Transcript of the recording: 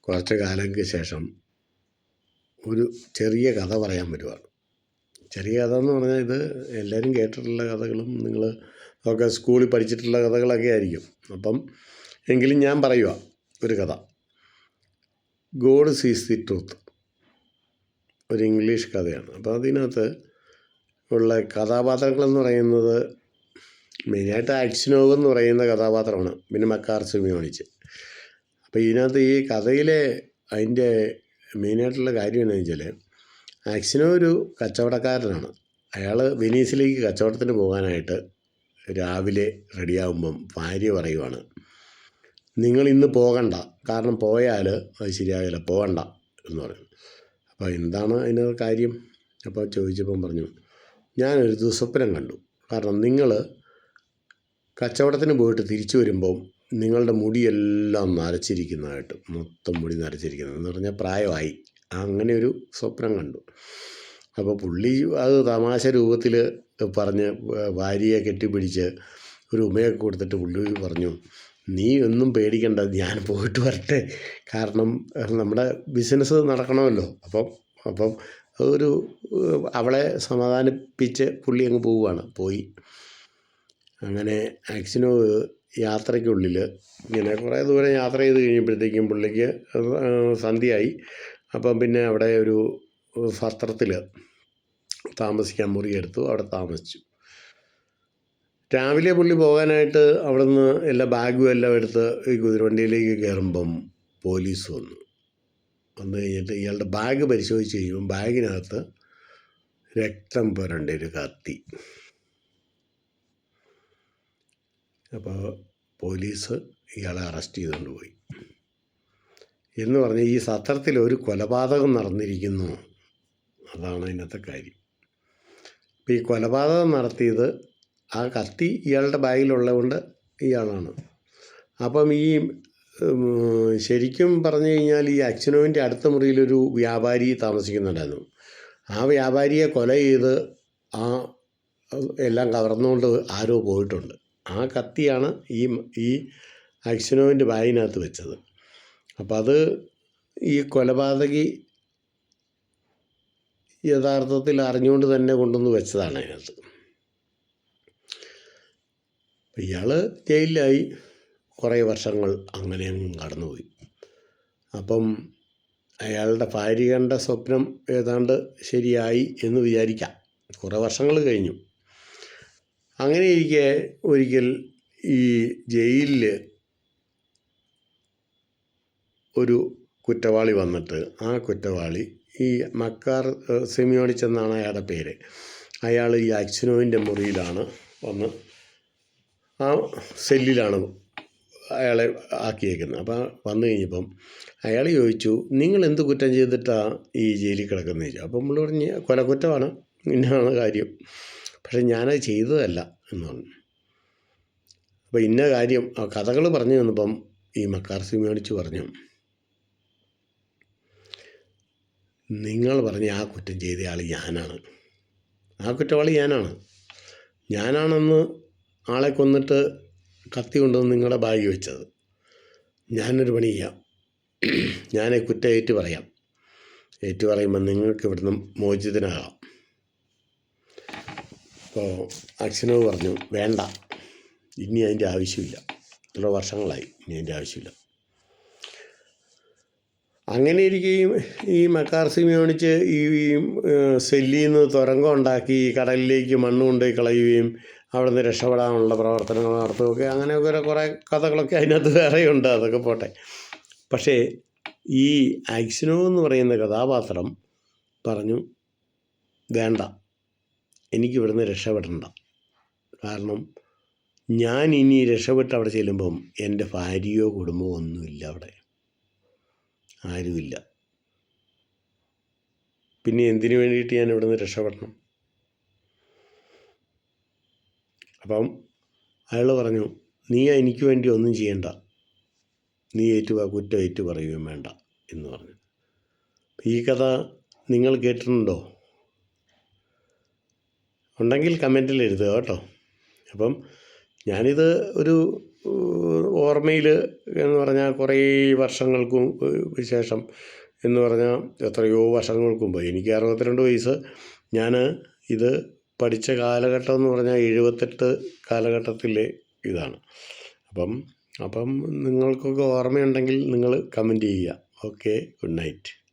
കുറച്ച് കാലങ്ങൾക്ക് ശേഷം ഒരു ചെറിയ കഥ പറയാൻ വരുവാണ്. ചെറിയ കഥ എന്ന് പറഞ്ഞാൽ ഇത് എല്ലാവരും കേട്ടിട്ടുള്ള കഥകളും നിങ്ങൾ ഒക്കെ സ്കൂളിൽ പഠിച്ചിട്ടുള്ള കഥകളൊക്കെ ആയിരിക്കും. അപ്പം എങ്കിലും ഞാൻ പറയുക ഒരു കഥ. ഗോഡ് സീസ് ദി ട്രൂത്ത്, ഒരു ഇംഗ്ലീഷ് കഥയാണ്. അപ്പോൾ അതിനകത്ത് ഉള്ള കഥാപാത്രങ്ങളെന്ന് പറയുന്നത് മെയിനായിട്ട് ആക്സിനോവ് എന്ന് പറയുന്ന കഥാപാത്രമാണ്, പിന്നെ മക്കാർ സിമിയോണിച്ച്. അപ്പോൾ ഇതിനകത്ത് ഈ കഥയിലെ അതിൻ്റെ മെയിനായിട്ടുള്ള കാര്യം എന്താണെന്ന് വെച്ചാൽ, ആക്സിനോ ഒരു കച്ചവടക്കാരനാണ്. അയാൾ വെനീസിലേക്ക് കച്ചവടത്തിന് പോകാനായിട്ട് രാവിലെ റെഡിയാകുമ്പം ഭാര്യ പറയുവാണ്, നിങ്ങൾ ഇന്ന് പോകണ്ട, കാരണം പോയാൽ അത് ശരിയാകില്ല, പോകണ്ട എന്ന് പറയും. അപ്പോൾ എന്താണ് അതിന് കാര്യം? അപ്പോൾ ചോദിച്ചപ്പം പറഞ്ഞു, ഞാനൊരു ദുസ്വപ്നം കണ്ടു. കാരണം നിങ്ങൾ കച്ചവടത്തിന് പോയിട്ട് തിരിച്ചു വരുമ്പം നിങ്ങളുടെ മുടിയെല്ലാം നരച്ചിരിക്കുന്നതായിട്ട്, മൊത്തം മുടി നരച്ചിരിക്കുന്നത് എന്ന് പറഞ്ഞാൽ പ്രായമായി, അങ്ങനെ ഒരു സ്വപ്നം കണ്ടു. അപ്പോൾ പുള്ളി അത് തമാശ രൂപത്തിൽ പറഞ്ഞ് ഭാര്യയെ കെട്ടിപ്പിടിച്ച് ഒരു ഉമയൊക്കെ കൊടുത്തിട്ട് പുള്ളി പറഞ്ഞു, നീ ഒന്നും പേടിക്കണ്ട, ഞാൻ പോയിട്ട് വരട്ടെ, കാരണം നമ്മുടെ ബിസിനസ് നടക്കണമല്ലോ. അപ്പം ഒരു അവളെ സമാധാനിപ്പിച്ച് പുള്ളി അങ്ങ് പോവുകയാണ്. പോയി അങ്ങനെ ആക്സിനോ യാത്രയ്ക്കുള്ളിൽ ഇങ്ങനെ കുറേ ദൂരം യാത്ര ചെയ്ത് കഴിഞ്ഞപ്പോഴത്തേക്കും പുള്ളിക്ക് സന്ധ്യയായി. അപ്പം പിന്നെ അവിടെ ഒരു സത്രത്തിൽ താമസിക്കാൻ മുറിയെടുത്തു, അവിടെ താമസിച്ചു. രാവിലെ പുള്ളി പോകാനായിട്ട് അവിടെ നിന്ന് എല്ലാ ബാഗും എല്ലാം എടുത്ത് ഈ കുതിരവണ്ടിയിലേക്ക് കയറുമ്പം പോലീസ് വന്നു കഴിഞ്ഞിട്ട് ഇയാളുടെ ബാഗ് പരിശോധിച്ച് കഴിയുമ്പം ബാഗിനകത്ത് രക്തം പുരണ്ട ഒരു കത്തി. അപ്പോൾ പോലീസ് ഇയാളെ അറസ്റ്റ് ചെയ്തുകൊണ്ട് പോയി. എന്ന് പറഞ്ഞ് ഈ സത്രത്തിൽ ഒരു കൊലപാതകം നടന്നിരിക്കുന്നു, അതാണ് അതിനകത്തെ കാര്യം. അപ്പോൾ ഈ കൊലപാതകം നടത്തിയത് ആ കത്തി ഇയാളുടെ ബാഗിലുള്ളത് കൊണ്ട് ഇയാളാണ്. അപ്പം ഈ ശരിക്കും പറഞ്ഞു കഴിഞ്ഞാൽ ഈ ആക്സിനോവിൻ്റെ അടുത്ത മുറിയിലൊരു വ്യാപാരി താമസിക്കുന്നുണ്ടായിരുന്നു. ആ വ്യാപാരിയെ കൊല ചെയ്ത് ആ എല്ലാം കവർന്നുകൊണ്ട് ആരോ പോയിട്ടുണ്ട്. ആ കത്തിയാണ് ഈ ആക്സിനോവിൻ്റെ ബാഗിനകത്ത് വെച്ചത്. അപ്പം അത് ഈ കൊലപാതകി യഥാർത്ഥത്തിൽ അറിഞ്ഞുകൊണ്ട് തന്നെ കൊണ്ടുവന്ന് വെച്ചതാണ് അതിനകത്ത്. ഇയാൾ ജയിലിലായി, കുറേ വർഷങ്ങൾ അങ്ങനെ കടന്നുപോയി. അപ്പം അയാളുടെ ഭാര്യ കണ്ട സ്വപ്നം ഏതാണ്ട് ശരിയായി എന്ന് വിചാരിക്കാം. കുറേ വർഷങ്ങൾ കഴിഞ്ഞു. അങ്ങനെ ഇരിക്കെ ഒരിക്കൽ ഈ ജയിലിൽ ഒരു കുറ്റവാളി വന്നിട്ട്, ആ കുറ്റവാളി ഈ മക്കാർ സിമിയോണിച്ച് എന്നാണ് അയാളുടെ പേര്. അയാൾ ഈ ആക്സിനോവിൻ്റെ മുറിയിലാണ് വന്ന്, ആ സെല്ലിലാണ് അയാളെ ആക്കിയേക്കുന്നത്. അപ്പോൾ വന്നു കഴിഞ്ഞപ്പം അയാൾ ചോദിച്ചു, നിങ്ങൾ എന്ത് കുറ്റം ചെയ്തിട്ടാണ് ഈ ജയിലിൽ കിടക്കുന്നത് ചോദിച്ചു. അപ്പം നമ്മൾ പറഞ്ഞ് കൊലക്കുറ്റമാണ്, ഇന്നതാണ് കാര്യം, പക്ഷെ ഞാനത് ചെയ്തതല്ല എന്ന് പറഞ്ഞു. അപ്പോൾ ഇന്ന കാര്യം കഥകൾ പറഞ്ഞു തന്നപ്പം ഈ മക്കാർ സിമിയോണിച്ച് പറഞ്ഞു, നിങ്ങൾ പറഞ്ഞ ആ കുറ്റം ചെയ്ത ആൾ ഞാനാണ്, ആ കുറ്റവാളി ഞാനാണെന്ന് ആളെ കൊന്നിട്ട് കത്തി കൊണ്ടുവന്ന് നിങ്ങളുടെ ബാഗ് വെച്ചത്. ഞാനൊരു പണി ചെയ്യാം, ഞാൻ കുറ്റം ഏറ്റു പറയുമ്പോൾ നിങ്ങൾക്ക് ഇവിടുന്ന് മോചിതനാകാം. അപ്പോൾ ആക്സിനോ പറഞ്ഞു, വേണ്ട, ഇനി അതിൻ്റെ ആവശ്യമില്ല, ഇത്ര വർഷങ്ങളായി, ഇനി അതിൻ്റെ ആവശ്യമില്ല. അങ്ങനെ ഇരിക്കുകയും ഈ മക്കാർ സിമിയോണിച്ച് ഈ സെല്ലിൽ നിന്ന് തുരങ്കം ഉണ്ടാക്കി കടലിലേക്ക് മണ്ണ് കൊണ്ടുപോയി കളയുകയും അവിടെ നിന്ന് രക്ഷപ്പെടാനുള്ള പ്രവർത്തനങ്ങൾ നടത്തുകയൊക്കെ, അങ്ങനെയൊക്കെ കുറേ കഥകളൊക്കെ അതിനകത്ത് വേറെയുണ്ട്, അതൊക്കെ പോട്ടെ. പക്ഷേ ഈ ആക്സിനോ എന്ന് പറയുന്ന കഥാപാത്രം പറഞ്ഞു, വേണ്ട, എനിക്കിവിടുന്ന് രക്ഷപ്പെടണ്ട, കാരണം ഞാൻ ഇനി രക്ഷപ്പെട്ട് അവിടെ ചെല്ലുമ്പം എൻ്റെ ഭാര്യയോ കുടുംബമോ ഒന്നുമില്ല, അവിടെ ആരുമില്ല, പിന്നെ എന്തിനു വേണ്ടിയിട്ട് ഞാൻ ഇവിടുന്ന് രക്ഷപ്പെടണം? അപ്പം അയാൾ പറഞ്ഞു, നീ എനിക്ക് വേണ്ടി ഒന്നും ചെയ്യണ്ട, നീ കുറ്റം ഏറ്റു പറയുകയും വേണ്ട എന്ന് പറഞ്ഞു. ഈ കഥ നിങ്ങൾ കേട്ടിട്ടുണ്ടോ? ഉണ്ടെങ്കിൽ കമൻറ്റിൽ എഴുതുക കേട്ടോ. അപ്പം ഞാനിത് ഒരു ഓർമ്മയിൽ എന്ന് പറഞ്ഞാൽ കുറേ വർഷങ്ങൾക്കും ശേഷം എന്ന് പറഞ്ഞാൽ എത്രയോ വർഷങ്ങൾക്ക് മുമ്പ്, എനിക്ക് 62 വയസ്സ്. ഞാൻ ഇത് പഠിച്ച കാലഘട്ടം എന്ന് പറഞ്ഞാൽ 78 കാലഘട്ടത്തിലെ ഇതാണ്. അപ്പം നിങ്ങൾക്കൊക്കെ ഓർമ്മയുണ്ടെങ്കിൽ നിങ്ങൾ കമൻറ്റ് ചെയ്യുക. Okay, good night.